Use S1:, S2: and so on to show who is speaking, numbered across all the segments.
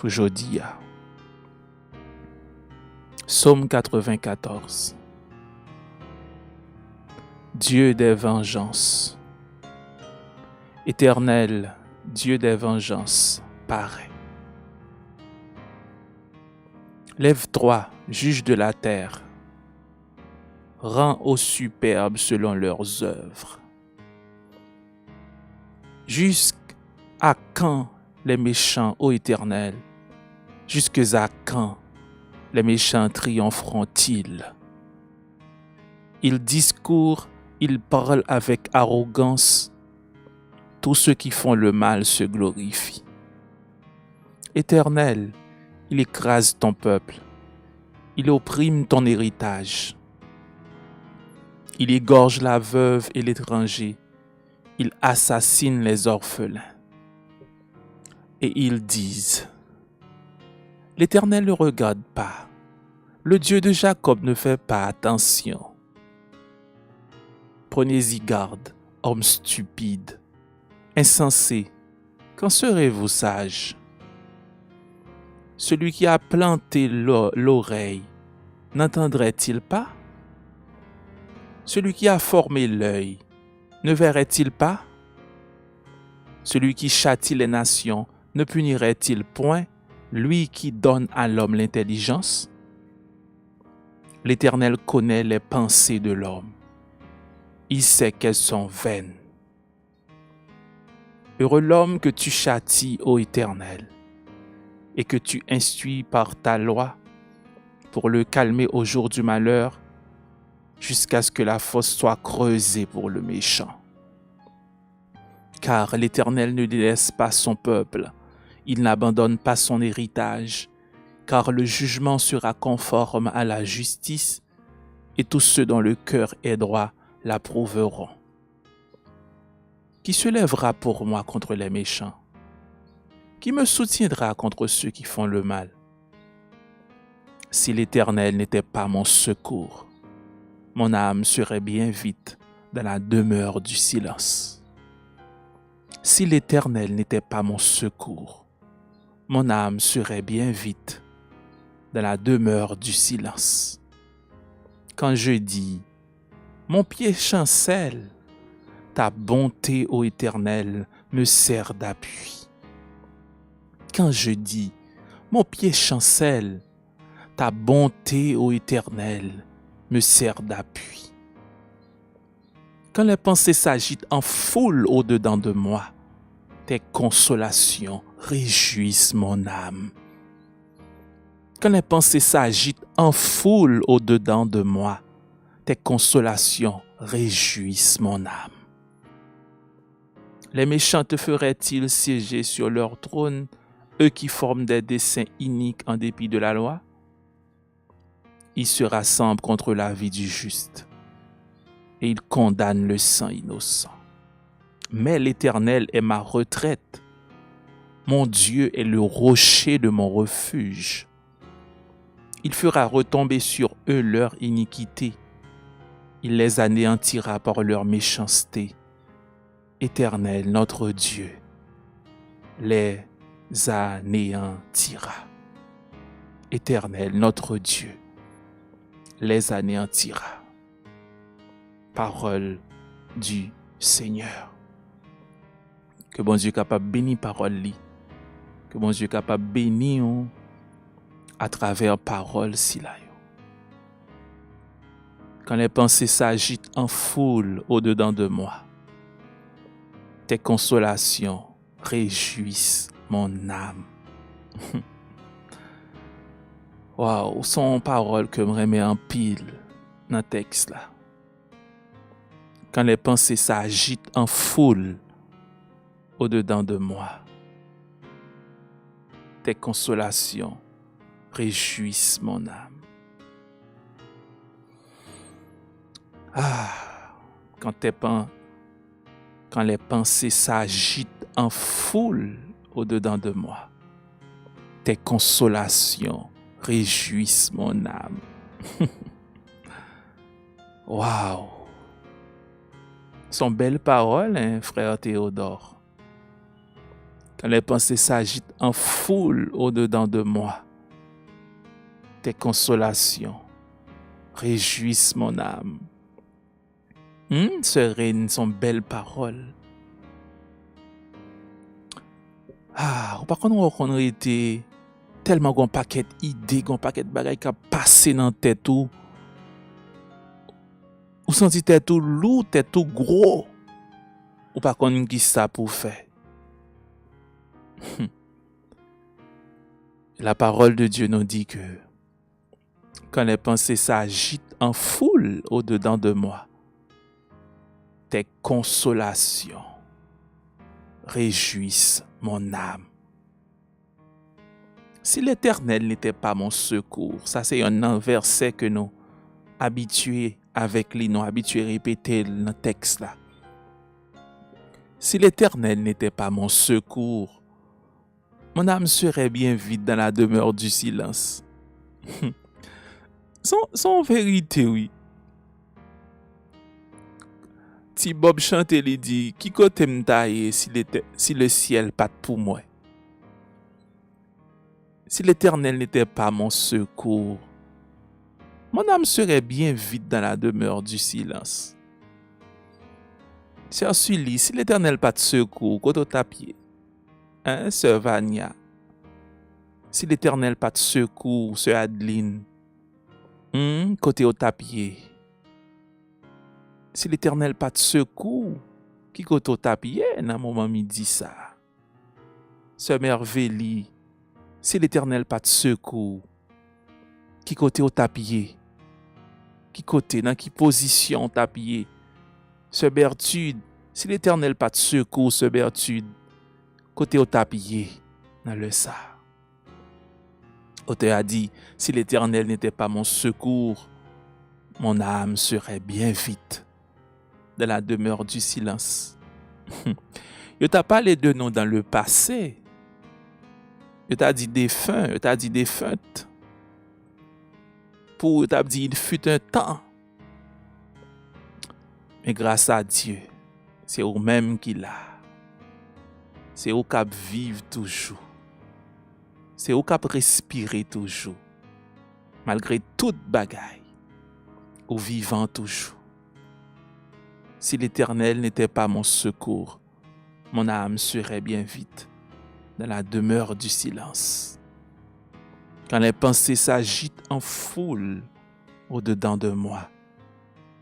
S1: pour aujourd'hui. Psaume 94. Dieu des vengeances. Éternel, Dieu des vengeances, paraît. Lève-toi, juge de la terre. Rends aux superbes selon leurs œuvres. Jusqu'à quand les méchants, ô Éternel? Jusqu'à quand les méchants triompheront-ils? Ils discourent, ils parlent avec arrogance. Tous ceux qui font le mal se glorifient. Éternel, il écrase ton peuple. Il opprime ton héritage. Il égorge la veuve et l'étranger. Il assassine les orphelins. Et ils disent, l'Éternel ne regarde pas. Le Dieu de Jacob ne fait pas attention. Prenez-y garde, hommes stupides, insensés. Quand serez-vous sages? Celui qui a planté l'oreille, n'entendrait-il pas? Celui qui a formé l'œil, ne verrait-il pas? Celui qui châtie les nations, ne punirait-il point, lui qui donne à l'homme l'intelligence? L'Éternel connaît les pensées de l'homme. Il sait qu'elles sont vaines. Heureux l'homme que tu châties, ô Éternel, et que tu instruis par ta loi pour le calmer au jour du malheur, jusqu'à ce que la fosse soit creusée pour le méchant. Car l'Éternel ne délaisse pas son peuple, il n'abandonne pas son héritage, car le jugement sera conforme à la justice, et tous ceux dont le cœur est droit l'approuveront. Qui se lèvera pour moi contre les méchants? Qui me soutiendra contre ceux qui font le mal? Si l'Éternel n'était pas mon secours, mon âme serait bien vite dans la demeure du silence. Si l'Éternel n'était pas mon secours, mon âme serait bien vite dans la demeure du silence. Quand je dis, mon pied chancelle, ta bonté, ô Éternel, me sert d'appui. Quand je dis, mon pied chancelle, ta bonté, ô Éternel, me sert d'appui. Quand les pensées s'agitent en foule au-dedans de moi, tes consolations réjouissent mon âme. Quand les pensées s'agitent en foule au-dedans de moi, tes consolations réjouissent mon âme. Les méchants te feraient-ils siéger sur leur trône, eux qui forment des desseins iniques en dépit de la loi? Ils se rassemblent contre la vie du juste et ils condamnent le sang innocent. Mais l'Éternel est ma retraite. Mon Dieu est le rocher de mon refuge. Il fera retomber sur eux leur iniquité. Il les anéantira par leur méchanceté. Éternel, notre Dieu, les anéantira. Éternel, notre Dieu, les anéantira. Parole du Seigneur. Que bon Dieu capable bénir parole li. Que bon Dieu capable bénir à travers parole si la yo. Quand les pensées s'agitent en foule au-dedans de moi, tes consolations réjouissent mon âme. Waouh, son parole que me remet en pile dans le texte là. Quand les pensées s'agitent en foule au-dedans de moi, tes consolations réjouissent mon âme. Ah, quand les pensées s'agitent en foule au-dedans de moi, tes consolations réjouissent mon âme. Waouh! Sont belles paroles, hein, frère Théodore. Quand les pensées s'agitent en foule au-dedans de moi, tes consolations réjouissent mon âme. Sœur Reine, sont belles paroles. Par contre, on a été tellement gon paquet d'idées, gon paquet de bagages qui a passé dans tête ou senti tête ou lourd, tête ou gros. Ou pas qu'on qui ça pour faire. La parole de Dieu nous dit que quand les pensées s'agitent en foule au-dedans de moi, tes consolations réjouissent mon âme. Si l'Éternel n'était pas mon secours, ça c'est un verset que nous habitués avec lui, nous habitués à répéter dans le texte là. Si l'Éternel n'était pas mon secours, mon âme serait bien vide dans la demeure du silence. Son vérité, oui. Si Bob chante, il dit, qui côté m'taille si le ciel pas pour moi? Si l'Éternel n'était pas mon secours, mon âme serait bien vide dans la demeure du silence. Sœur Sully, si l'Éternel pas de secours, côté ta pied, Sœur Vania, si l'Éternel pas de secours, Sœur Adeline, côté au tapier. Si l'Éternel pas de secours, qui côté au tapier, dans moment midi ça. Sœur Merveille, si l'Éternel pas de secours, qui côté au tapier, qui côté, dans qui position tapier. Sœur Bertude, si l'Éternel pas de secours, Sœur Bertude, côté au tapier, dans le ça. Auteur a dit, si l'Éternel n'était pas mon secours, mon âme serait bien vite dans la demeure du silence. Je t'a parlé de nous dans le passé. Je t'a dit défunt, je t'a dit défunte. Pour t'a dit il fut un temps. Mais grâce à Dieu, c'est au même qu'il a. C'est au cap vivre toujours. C'est au cap respirer toujours. Malgré toute bagaille. Au vivant toujours. Si l'Éternel n'était pas mon secours, mon âme serait bien vite dans la demeure du silence. Quand les pensées s'agitent en foule au-dedans de moi,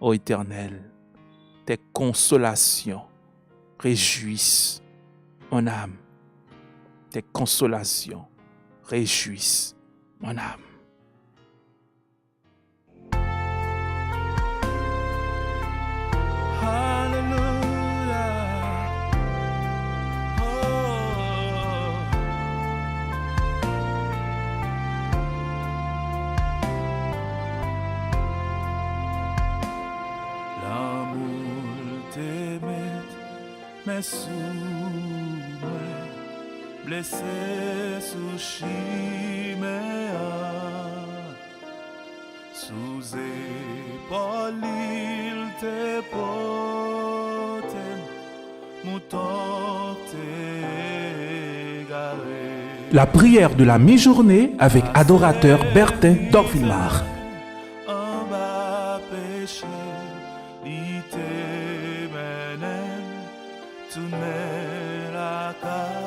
S1: ô Éternel, tes consolations réjouissent mon âme. Tes consolations réjouissent mon âme.
S2: Mais sous moi, blessé sous chimère, sous épaule il te porte, mouton t'est garé.
S3: La prière de la mi-journée avec adorateur Bertin Dorvillard.
S2: En bas péché, il te tourner la caille.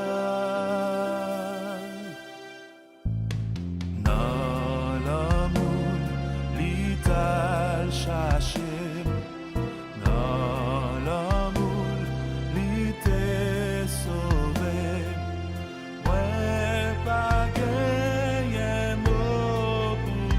S2: Dans l'amour, l'ital cherché. Dans l'amour, l'ité sauvé. Ouais, pas gagné mot pour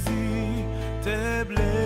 S2: saisi tes blessures.